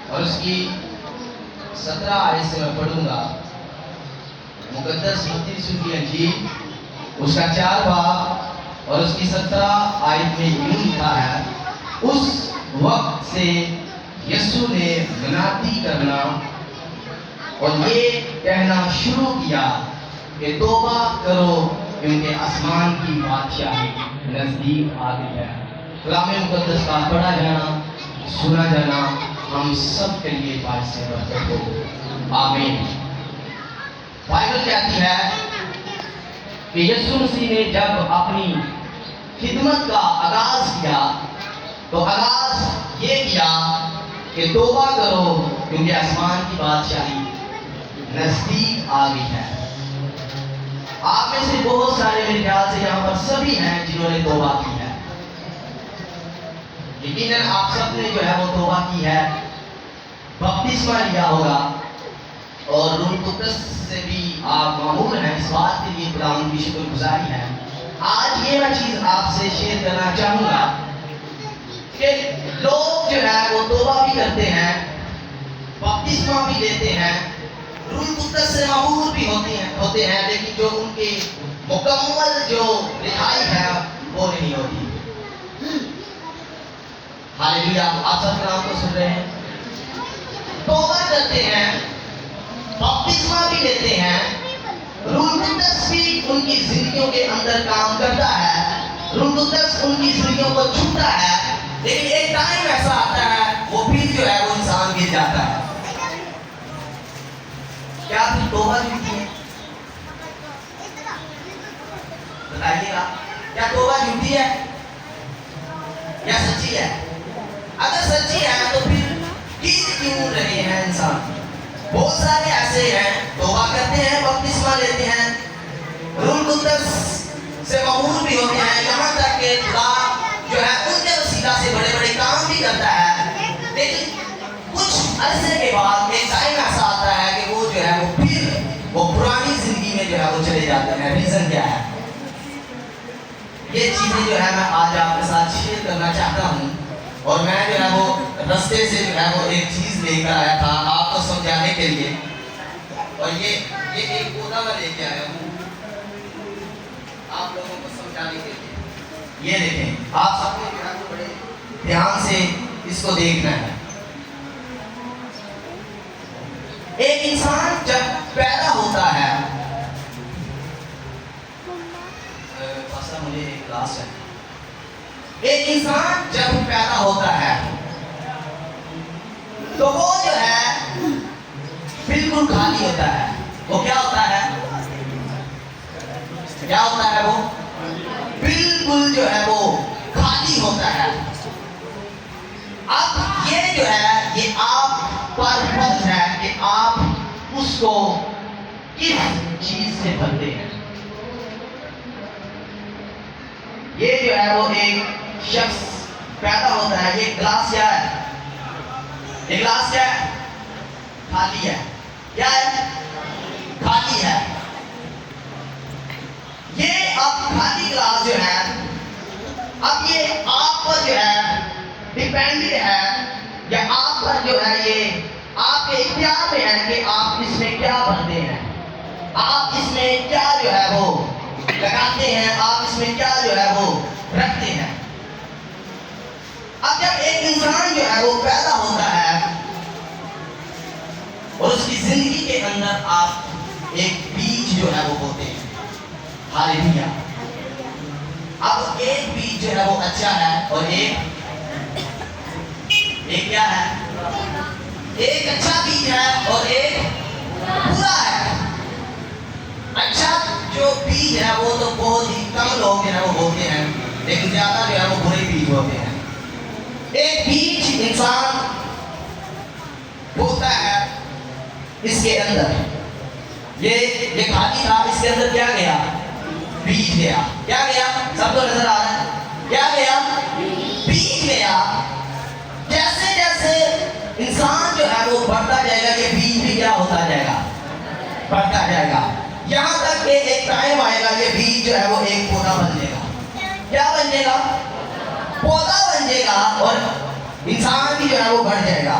اور اس کی 17 آیت سے میں پڑھوں گا۔ مقدس متی یوسف کی انجیل اس کا 4 باب اور اس کی 17 آیت میں یوں لکھا ہے، اس وقت سے یسوع نے منادی کرنا اور یہ کہنا شروع کیا کہ توبہ کرو کیونکہ آسمان کی بادشاہی نزدیک آ گئی ہے۔ کلام مقدس کا پڑھا جانا، سنا جانا ہم سب کے لیے باعث برکت ہو، آمین۔ بائبل کہتی ہے کہ یسوع مسیح نے جب اپنی خدمت کا آغاز کیا تو آغاز یہ کیا کہ توبہ کرو کیونکہ آسمان کی بادشاہی نزدیک آ گئی ہے۔ آپ میں سے بہت سارے میرے خیال سے یہاں پر سبھی ہیں جنہوں نے توبہ کی ہے۔ یقیناً آپ سب نے جو ہے وہ توبہ کی ہے، بپتسمہ لیا ہوگا اور روح القدس سے بھی آپ معمور ہیں۔ اس بات کے لیے خداوند کی شکر گزاری ہے۔ آج یہ میں چیز آپ سے شیئر کرنا چاہوں گا کہ لوگ جو ہے وہ توبہ بھی کرتے ہیں، بپتسمہ بھی لیتے ہیں، روح القدس سے معمور بھی ہوتے ہیں، لیکن جو ان کے مکمل جو رہائی ہے وہ نہیں ہوتی۔ ہاللیلویا، آپ سب کلام کو سن رہے ہیں؟ توبہ کرتے ہیں، بپتسمہ بھی لیتے ہیں، روح القدس بھی ان کی زندگیوں کے اندر کام کرتا ہے، روح القدس ان کی زندگیوں کو چھوتا ہے، لیکن ایک ٹائم ایسا آتا ہے وہ پھر جو ہے وہ انسان گر جاتا ہے۔ کیا پھر توبہ جھوٹی ہے؟ بتائیے گا، کیا توبہ جھوٹی ہے یا سچی ہے؟ اگر سچی ہے تو پھر کیوں رہے ہیں انسان؟ بہت سارے ایسے ہیں توبہ کرتے ہیں، بپتسمہ لیتے ہیں، روح القدس سے معمور بھی ہوتے ہیں، یہاں تک کہ خدا جو ہے ان کے وسیلہ سے بڑے بڑے کام بھی کرتا ہے، لیکن کچھ عرصے کے بعد ایک ٹائم ایسا آتا ہے کہ وہ جو ہے وہ پھر وہ پرانی زندگی میں جو ہے وہ چلے جاتے ہیں۔ ریزن کیا ہے؟ یہ چیزیں جو ہے میں آج آپ کے ساتھ شیئر کرنا چاہتا ہوں، اور میں جو ہے وہ رستے سے جو ہے وہ ایک چیز لے کر آیا تھا آپ کو سمجھانے کے لیے، اور یہ ایک پودا میں لے کے آیا ہوں آپ لوگوں کو سمجھانے کے لیے۔ یہ دیکھیں، آپ سب نے جو ہے وہ بڑے دھیان سے اس کو دیکھنا ہے۔ ایک انسان جب پیدا ہوتا ہے، مجھے ایک کلاس ہے، ایک انسان جب پیدا ہوتا ہے تو وہ جو ہے بالکل خالی ہوتا ہے۔ وہ کیا ہوتا ہے؟ کیا ہوتا ہے؟ وہ بالکل جو ہے وہ خالی ہوتا ہے۔ اب یہ جو ہے یہ آپ پر فرض ہے کہ آپ اس کو کس چیز سے بھرتے ہیں۔ یہ جو ہے وہ ایک شخص پیدا ہوتا ہے، یہ گلاس کیا ہے؟ یہ گلاس کیا ہے؟ خالی ہے۔ کیا ہے؟ خالی ہے۔ یہ اب خالی گلاس جو ہے، اب یہ آپ پر جو ہے ڈیپینڈنٹ ہے، یا آپ پر جو ہے یہ آپ کے اختیار میں ہے کہ آپ اس میں کیا بھرتے ہیں، آپ اس میں کیا جو ہے وہ لگاتے ہیں، آپ اس میں کیا جو ہے وہ رکھتے ہیں۔ اب جب ایک انسان جو ہے وہ پیدا ہوتا ہے اور اس کی زندگی کے اندر آپ ایک بیج جو ہے وہ ہوتے ہیں، ہاللیلویا۔ اب ایک بیج جو ہے وہ اچھا ہے اور ایک کیا ہے؟ ایک اچھا بیج ہے اور ایک برا ہے۔ اچھا جو بیج ہے وہ تو بہت ہی کم لوگ جو ہے وہ ہوتے ہیں، لیکن زیادہ جو ہے وہ برے بیج ہوتے ہیں۔ ایک بیج انسان ہوتا ہے، اس کے اندر یہ خالی تھا، اس کے اندر کیا گیا؟ بیج گیا۔ کیا گیا؟ سب کو نظر آ رہا ہے؟ کیا گیا؟ بیج گیا۔ جیسے جیسے انسان جو ہے وہ بڑھتا جائے گا، یہ بیج بھی کیا ہوتا جائے گا؟ بڑھتا جائے گا، یہاں تک کہ ایک ٹائم آئے گا یہ بیج جو ہے وہ ایک پودا بن جائے گا۔ کیا بن جائے گا؟ پودا بن جائے گا، اور انسان بھی جو ہے وہ بڑھ جائے گا۔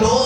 2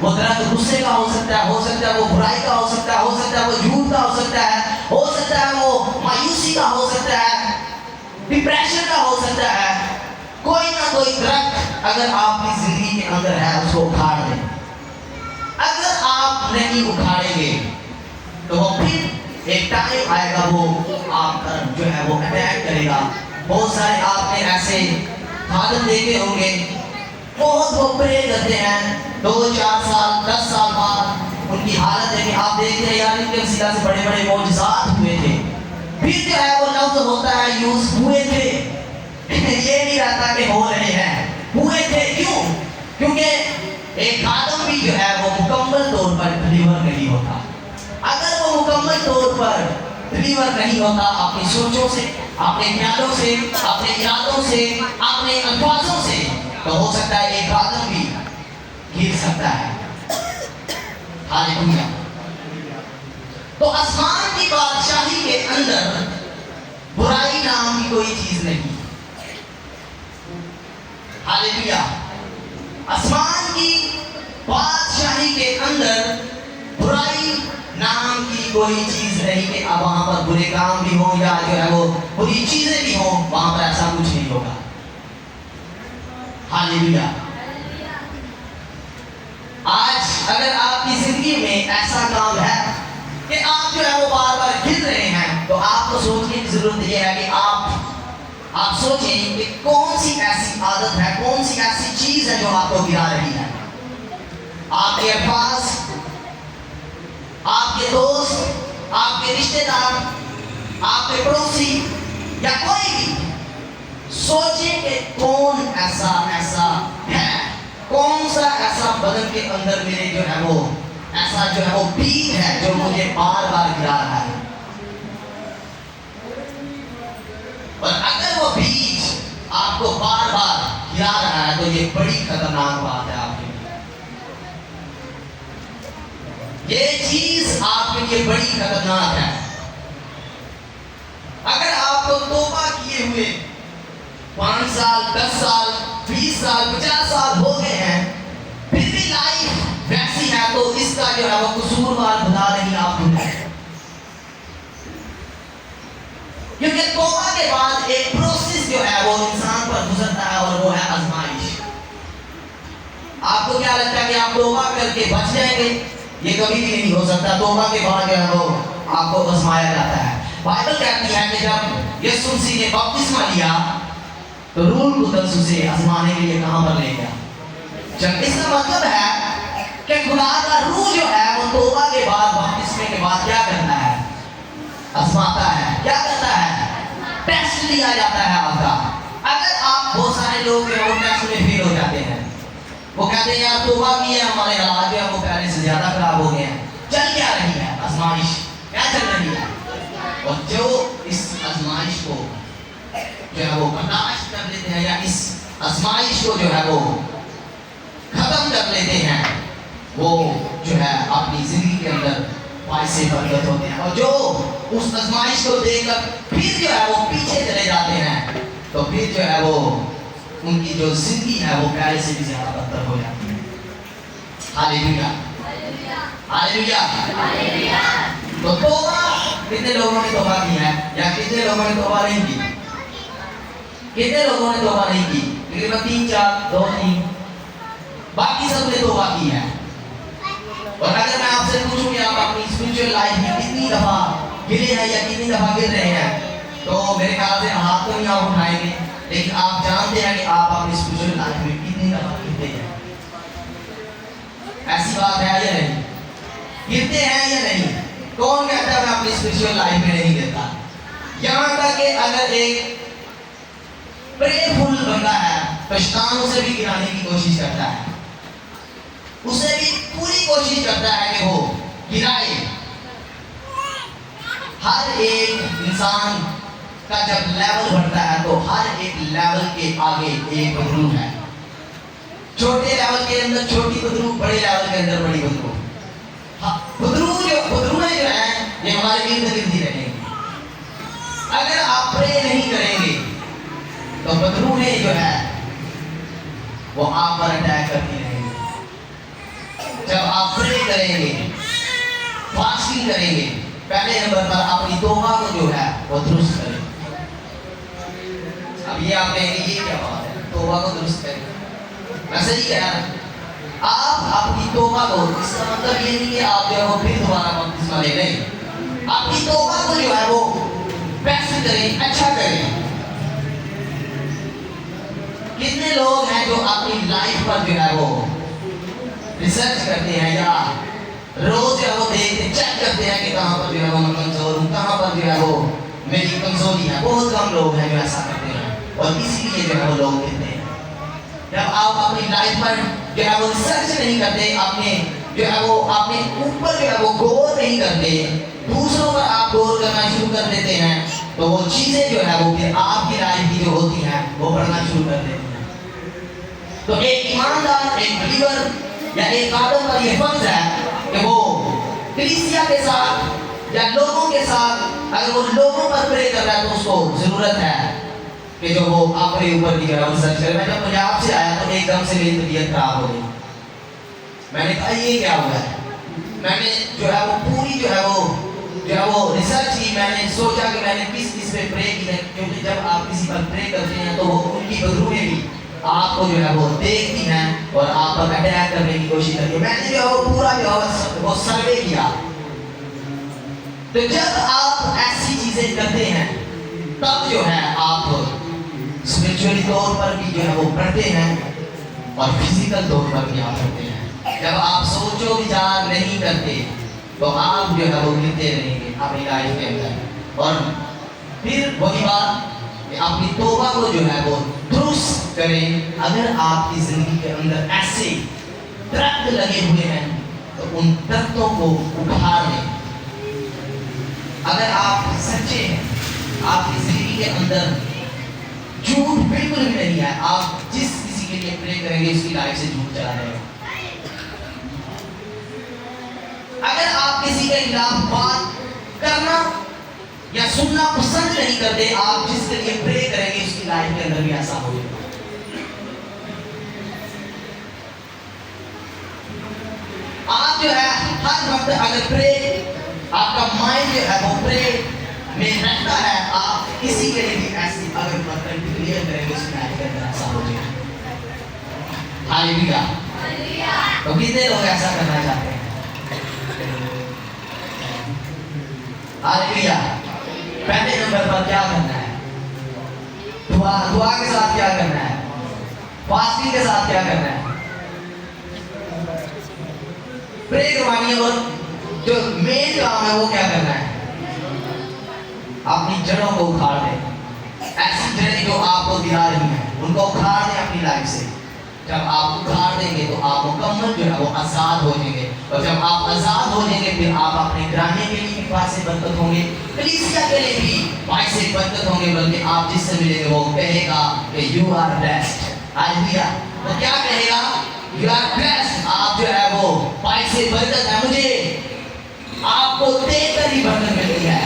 وہ درخت غصے کا ہو سکتا ہے وہ برائی کا ہو سکتا ہے وہ جھوٹ کا ہو سکتا ہے وہ مایوسی کا ہو سکتا ہے, ڈپریشن کا ہو سکتا ہے. کوئی نہ کوئی درخت اگر آپ کی زندگی کے اندر ہے اس کو اکھاڑ دیں. اگر آپ نہیں اکھاڑیں گے تو وہ پھر ایک ٹائم آئے گا وہ آپ پر جو ہے وہ اٹیک کرے گا. بہت سارے آپ نے ایسے حالت دیکھے ہوں گے, بہت وہ پرے کرتے ہیں 2-4 سال 10 سال بعد ان کی حالت ہے کہ آپ دیکھتے ہیں یار ان کے وسیلہ سے بڑے بڑے معجزات ہوئے تھے. پھر جو ہے وہ لفظ ہوتا ہے یوز ہوئے تھے, یہ نہیں رہتا کہ ہو رہے ہیں, ہوئے تھے. کیوں؟ کیونکہ ایک آدم بھی جو ہے وہ مکمل طور پر ڈلیور نہیں ہوتا. اگر وہ مکمل طور پر ڈلیور نہیں ہوتا اپنی سوچوں سے, اپنے خیالوں سے, اپنے ارادوں سے, اپنے الفاظوں سے, تو ہو سکتا ہے ایک آدم بھی گر سکتا ہے. ہاللیلویا. تو آسمان کی بادشاہی کے اندر برائی نام کی کوئی چیز نہیں. ہاللیلویا. آسمان کی بادشاہی کے اندر برائی نام کی کوئی چیز نہیں کہ اب وہاں پر برے کام بھی ہوں یا جو ہے وہ بری چیزیں بھی ہوں, وہاں پر ایسا کچھ نہیں ہوگا. ہاللیلویا. آج اگر آپ کی زندگی میں ایسا کام ہے کہ آپ جو ہے وہ بار بار گر رہے ہیں, تو آپ کو سوچنے کی ضرورت یہ ہے کہ آپ سوچیں کہ کون سی ایسی عادت ہے, کون سی ایسی چیز ہے جو آپ کو گرا رہی ہے. آپ کے الفاظ, آپ کے دوست, آپ کے رشتہ دار, آپ کے پڑوسی یا کوئی بھی, سوچیں کہ کون ایسا ہے, کون سا ایسا بدن کے اندر میرے جو ہے وہ ایسا جو ہے وہ بیج ہے جو مجھے بار بار گرا رہا ہے. اور اگر وہ بیج آپ کو بار بار گرا رہا ہے تو یہ بڑی خطرناک بات ہے آپ کے لیے. یہ چیز آپ کے لیے بڑی خطرناک ہے. اگر آپ کو توبہ کیے ہوئے 5 سال 10 سال 20 سال 50 سال ہو گئے ہیں, پھر بھی لائف ویسی ہے, تو اس کا جو ہے وہ قصوروار بتا نہیں آپ کو. کیونکہ توبہ کے بعد ایک پروسیس جو ہے وہ انسان پر گزرتا ہے اور وہ ہے آزمائش. آپ کو کیا لگتا ہے کہ آپ توبہ کر کے بچ جائیں گے؟ یہ کبھی بھی نہیں ہو سکتا. توبہ کے بعد جو ہے وہ آپ کو آزمایا جاتا ہے. بائبل کہتی ہے کہ جب یسوع مسیح نے بپتسمہ لیا تو روح القدس اسے آزمانے کے لیے کہاں پر لے گیا؟ جب اس کا مطلب ہے کہ خدا کا روح جو ہے وہ توبہ کے بعد بپتسمے کے بعد کیا کرتا ہے؟ آزماتا ہے. کیا کرتا ہے؟ ٹیسٹ لیا جاتا ہے آپ کا. اگر آپ بہت سارے لوگ جو وہ ٹیسٹ میں فیل ہو جاتے ہیں, وہ کہتے ہیں یار توبہ کی ہے, ہمارے حالات جو ہے وہ پہلے سے زیادہ خراب ہو گئے ہیں. چل کیا رہی ہے آزمائش؟ کیا چل رہی ہے؟ اور جو اس آزمائش کو جو ہے وہ برداشت کر لیتے ہیں یا اس آزمائش کو جو ہے وہ ختم کر لیتے ہیں, وہ جو ہے اپنی زندگی کے اندر باعث برکت ہوتے ہیں. اور جو اس آزمائش کو دیکھ کر پھر جو ہے وہ پیچھے چلے جاتے ہیں, تو پھر جو ہے وہ ان کی جو زندگی ہے وہ پہلے سے بھی زیادہ بدتر ہو جاتی ہے. ہاللیلویا. ہاللیلویا. تو توبہ کتنے لوگوں نے توبہ کی ہے یا کتنے لوگوں نے توبہ نہیں کی؟ کتنے لوگوں نے توبہ نہیں کی؟ تقریباً 3 4 2 3, باقی سب نے توبہ کی ہے. اور اگر میں آپ سے پوچھوں کہ آپ اپنی اسپرچوئل لائف میں کتنی دفعہ گرے ہیں یا کتنی دفعہ گر رہے ہیں, تو میرے خیال سے ہاتھ تو نہیں آپ اٹھائیں گے, لیکن آپ جانتے ہیں کہ آپ اپنی اسپرچوئل لائف میں کتنی دفعہ گرتے ہیں. ایسی بات ہے یا نہیں؟ گرتے ہیں یا نہیں؟ کون کہتا ہے میں اپنی اسپرچوئل لائف میں نہیں گرتا؟ یہاں تک کہ اگر ایک پرے فل بندہ ہے تو شیطان اسے بھی گرانے کی کوشش کرتا ہے, اسے بھی پوری کوشش کرتا ہے کہ وہ گرائے. ہر ایک انسان کا جب لیول بڑھتا ہے تو ہر ایک لیول کے آگے ایک بدرو ہے. چھوٹے لیول کے اندر چھوٹی بدرو, بڑے لیول کے اندر بڑی بدرو. بدرویں جو ہیں یہ ہمارے ارد گرد ہی رہیں گے. اگر آپ پرے نہیں کریں گے تو بدروہیں جو ہے وہ آپ پر اٹیک کرتی رہیں گی. کریں گے, فاسٹنگ کریں گے, پہلے نمبر پر اپنی توبہ کو جو ہے وہ درست کریں. اب یہ آپ کہیں گے یہ کیا بات ہے, توبہ کو درست کریں, میں صحیح کہہ رہا ہوں. آپ اپنی توبہ کو, اس کا مطلب یہ نہیں کہ آپ جو ہے وہ پھر دوبارہ بپتسمہ لے لیں, اپنی توبہ کو جو ہے وہ بیسٹ کریں, اچھا کریں. کتنے لوگ ہیں جو اپنی لائف پر جو ہے وہ ریسرچ کرتے ہیں یا روز جو ہے وہ دیکھتے چیک کرتے ہیں کہ کہاں پر جو ہے وہ میں کمزور ہوں, کہاں پر جو ہے وہ میری کمزوری ہے. بہت کم لوگ ہیں جو ایسا کرتے ہیں, اور اسی لیے جو ہے وہ لوگ کہتے ہیں جب آپ اپنی لائف پر جو ہے وہ ریسرچ نہیں کرتے, اپنے جو ہے وہ اپنے اوپر جو ہے وہ غور نہیں کرتے, دوسروں پر آپ غور کرنا شروع کر دیتے ہیں, تو وہ چیزیں جو ہے وہ پھر آپ کی لائف کی جو ہوتی ہیں وہ بڑھنا شروع کر دیتے ہیں. تو ایک ایماندار, ایک بلیور یا ایک آدم کا یہ فرض ہے کہ وہ کلیسیا کے ساتھ یا لوگوں کے ساتھ اگر وہ لوگوں پر پرے کر رہا ہے تو اس کو ضرورت ہے کہ جو وہ اپنے اوپر کی طرف ریسرچ کرے. میں جب پنجاب سے آیا تو ایک دم سے میری طبیعت خراب ہو گئی. میں نے کہا یہ کیا ہوا ہے, میں نے جو ہے وہ پوری جو ہے وہ ریسرچ کی. میں نے سوچا کہ میں نے کس پہ پرے کی ہے, کیونکہ جب آپ کسی پر پرے کرتے ہیں تو وہ ان کی بدروہیں بھی آپ کو جو ہے وہ دیکھتی ہیں اور آپ پر اٹیک کرنے کی کوشش کرتی ہے. میں نے جو ہے وہ پورا جو ہے وہ سروے کیا. تو جب آپ ایسی چیزیں کرتے ہیں تب جو ہے آپ اسپرچولی طور پر بھی جو ہے وہ بڑھتے ہیں اور فزیکل طور پر بھی آپ بڑھتے ہیں. جب آپ سوچو وچار نہیں کرتے تو آپ جو ہے وہ گرتے رہیں گے اپنی لائف کے اندر. اور پھر وہی بات کہ اپنی توبہ کو جو ہے وہ درست کریں. اگر آپ کی زندگی کے اندر ایسے درخت لگے ہوئے ہیں تو ان درختوں کو اکھاڑ دیں. اگر آپ سچے ہیں, آپ کی زندگی کے اندر جھوٹ بالکل بھی نہیں ہے, آپ جس کسی کے لیے پرے کریں گے اس کی لائف سے جھوٹ چلا رہے ہیں. اگر آپ کسی کے خلاف بات کرنا یا سننا پسند نہیں کرتے, آپ جس کے لیے پرے کریں گے اس کی لائف کے اندر بھی ایسا ہو جائے گا. آپ جو ہے ہر وقت اگر پرے, آپ کا مائنڈ جو ہے وہ پرے میں رہتا ہے, آپ کسی کے لیے بھی ایسی اگر مطلب کلیئر کریں گے اس کی لائف کے اندر ایسا ہو جائے گا. ہاللیلویا. تو کتنے لوگ ایسا کرنا چاہتے ہیں؟ ہاللیلویا. پہلے نمبر پر کیا کرنا ہے؟ دعا کے ساتھ کیا کرنا ہے؟ فاسٹنگ کے ساتھ کیا کرنا ہے؟ پرے کروانی ہے. اور جو مین کام ہے وہ کیا کرنا ہے؟ اپنی جڑوں کو اکھاڑ دیں. ایسی جڑیں جو آپ کو گرا رہی ہیں ان کو اکھاڑ دیں اپنی لائف سے. جب آپ اکھاڑ دیں گے تو آپ مکمل جو ہے وہ آزاد ہو جائیں گے, اور جب آپ آزاد ہو جائیں گے پھر آپ اپنے گھرانے کے لیے بھی باعث برکت ہوں گے, کلیسیا کے لیے بھی باعث برکت ہوں گے. بلکہ آپ جس سے ملیں گے وہ کہے گا کہ یو آر بلیسڈ. ہاللیلویا. وہ کیا کہے گا؟ You are blessed. آپ جو ہے وہ باعث برکت ہے, مجھے آپ کو دے کر ہی برکت ملتی ہے.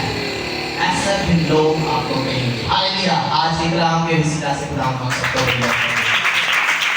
ایسا بھی لوگ آپ کو کہیں گے. ہاللیلویا. آج کے کلام کے وسیلہ سے خدا ہم سب کو